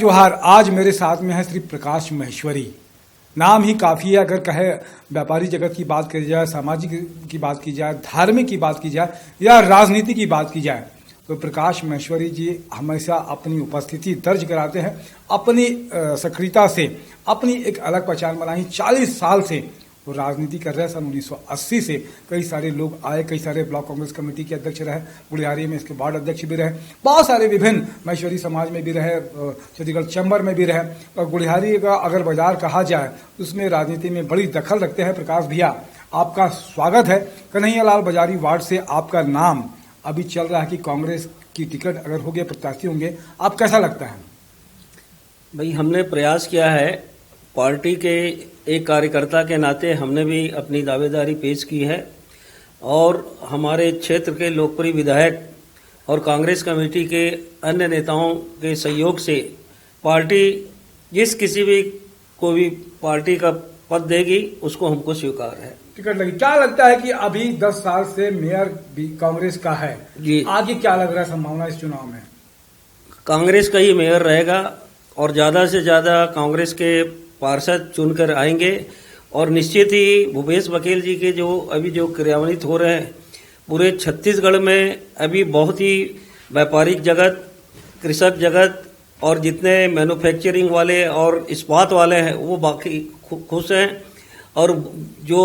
जोहार। आज मेरे साथ में है श्री प्रकाश महेश्वरी। नाम ही काफी है। अगर कहे व्यापारी जगत की बात की जाए, सामाजिक की बात की जाए, धार्मिक की बात की जाए या राजनीति की बात की जाए तो प्रकाश महेश्वरी जी हमेशा अपनी उपस्थिति दर्ज कराते हैं। अपनी सक्रियता से अपनी एक अलग पहचान बनाई। 40 साल से वो राजनीति कर रहे हैं। सन 1980 से कई सारे लोग आए, कई सारे ब्लॉक कांग्रेस कमेटी के अध्यक्ष रहे, गुड़ियारी में इसके वार्ड अध्यक्ष भी रहे, बहुत सारे विभिन्न महेश्वरी समाज में भी रहे, छत्तीसगढ़ चैम्बर में भी रहे। और गुड़ियारी का अगर बाजार कहा जाए उसमें राजनीति में बड़ी दखल रखते हैं। प्रकाश भैया, आपका स्वागत है। कन्हैयालाल बाजारी वार्ड से आपका नाम अभी चल रहा है कि कांग्रेस की टिकट अगर होगे, प्रत्याशी होंगे, आप कैसा लगता है? भाई, हमने प्रयास किया है, पार्टी के एक कार्यकर्ता के नाते हमने भी अपनी दावेदारी पेश की है और हमारे क्षेत्र के लोकप्रिय विधायक और कांग्रेस कमेटी के अन्य नेताओं के सहयोग से पार्टी जिस किसी भी को भी पार्टी का पद देगी उसको हमको स्वीकार है। टिकट लगी। क्या लगता है कि अभी 10 साल से मेयर भी कांग्रेस का है जी, आगे क्या लग रहा है संभावना इस चुनाव में? कांग्रेस का ही मेयर रहेगा और ज्यादा से ज्यादा कांग्रेस के पार्षद चुनकर आएंगे और निश्चित ही भूपेश बघेल जी के जो अभी जो क्रियान्वित हो रहे हैं पूरे छत्तीसगढ़ में, अभी बहुत ही व्यापारिक जगत, कृषक जगत और जितने मैन्युफैक्चरिंग वाले और इस्पात वाले हैं वो बाकी खुश हैं और जो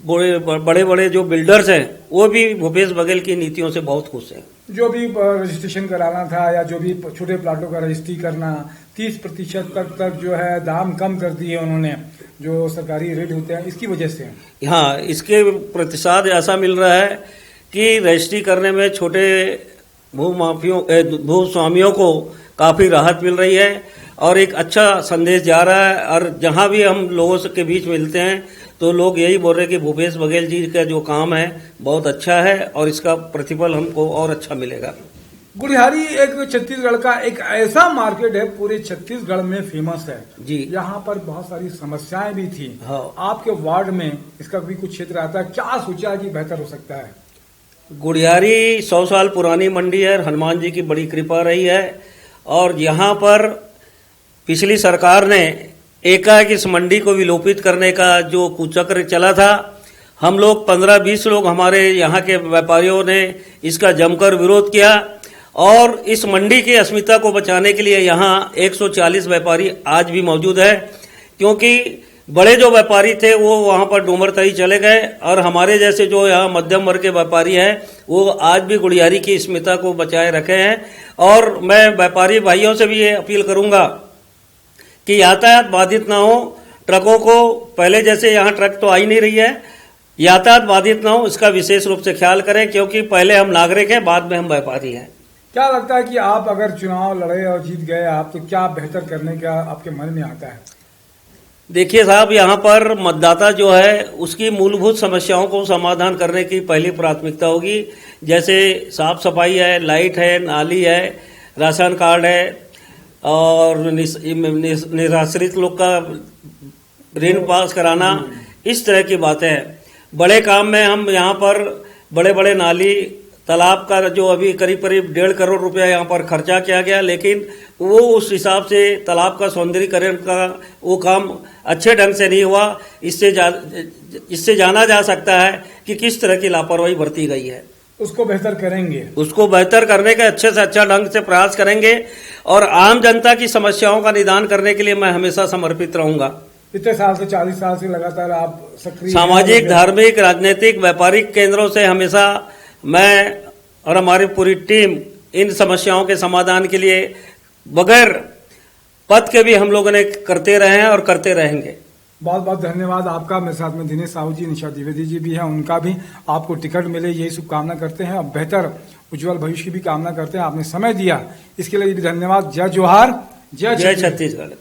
बड़े बड़े जो बिल्डर्स हैं वो भी भूपेश बघेल की नीतियों से बहुत खुश हैं। जो भी रजिस्ट्रेशन कराना था या जो भी छोटे प्लाटों का रजिस्ट्री करना, 30% तक जो है दाम कम कर दिए उन्होंने, जो सरकारी रेट होते हैं, इसकी वजह से। हाँ, इसके प्रतिशत ऐसा मिल रहा है कि रजिस्ट्री करने में छोटे भूस्वामियों को काफी राहत मिल रही है और एक अच्छा संदेश जा रहा है। और जहां भी हम लोगों के बीच मिलते हैं तो लोग यही बोल रहे हैं कि भूपेश बघेल जी का जो काम है बहुत अच्छा है और इसका प्रतिफल हमको और अच्छा मिलेगा। गुड़ियारी एक छत्तीसगढ़ का एक ऐसा मार्केट है, पूरे छत्तीसगढ़ में फेमस है जी। यहाँ पर बहुत सारी समस्याएं भी थी। हाँ। आपके वार्ड में इसका भी कुछ क्षेत्र आता है, क्या सोचा कि बेहतर हो सकता है? गुड़ियारी 100 साल पुरानी मंडी है, हनुमान जी की बड़ी कृपा रही है और यहाँ पर पिछली सरकार ने एकाएक इस मंडी को विलोपित करने का जो कुचक्र चला था, हम लोग 15-20 लोग हमारे यहाँ के व्यापारियों ने इसका जमकर विरोध किया और इस मंडी की अस्मिता को बचाने के लिए यहाँ 140 व्यापारी आज भी मौजूद है, क्योंकि बड़े जो व्यापारी थे वो वहाँ पर डूमरतई चले गए और हमारे जैसे जो यहाँ मध्यम वर्ग के व्यापारी हैं वो आज भी गुड़ियारी की अस्मिता को बचाए रखे हैं। और मैं व्यापारी भाइयों से भी ये अपील करूंगा कि यातायात बाधित ना हो, ट्रकों को पहले जैसे यहाँ ट्रक तो आ ही नहीं रही है, यातायात बाधित ना हो इसका विशेष रूप से ख्याल करें, क्योंकि पहले हम नागरिक हैं, बाद में हम व्यापारी हैं। क्या लगता है कि आप अगर चुनाव लड़े और जीत गए आप, तो क्या बेहतर करने का आपके मन में आता है? देखिए साहब, यहाँ पर मतदाता जो है उसकी मूलभूत समस्याओं को समाधान करने की पहली प्राथमिकता होगी। जैसे साफ सफाई है, लाइट है, नाली है, राशन कार्ड है और निराश्रित लोग का ऋण पास कराना, इस तरह की बातें हैं। बड़े काम में हम यहाँ पर बड़े बड़े नाली, तालाब का जो अभी करीब 1.5 करोड़ रुपया यहाँ पर खर्चा किया गया, लेकिन वो उस हिसाब से तालाब का सौंदर्यीकरण का वो काम अच्छे ढंग से नहीं हुआ। इससे जाना जा सकता है कि किस तरह की लापरवाही बरती गई है। उसको बेहतर करेंगे, उसको बेहतर करने का अच्छे से अच्छा ढंग से प्रयास करेंगे और आम जनता की समस्याओं का निदान करने के लिए मैं हमेशा समर्पित रहूंगा। इतने साल से, 40 साल से लगातार आप सक्रिय सामाजिक, धार्मिक, राजनीतिक, व्यापारिक केंद्रों से हमेशा मैं और हमारी पूरी टीम इन समस्याओं के समाधान के लिए बगैर पद के भी हम लोगों ने करते रहे हैं और करते रहेंगे। बहुत बहुत धन्यवाद आपका। मेरे साथ में दिनेश साहू जी, निशा द्विवेदी जी भी हैं, उनका भी आपको टिकट मिले यही शुभकामना करते हैं और बेहतर उज्जवल भविष्य की भी कामना करते हैं। आपने समय दिया इसके लिए भी धन्यवाद। जय जोहार, जय छत्तीसगढ़।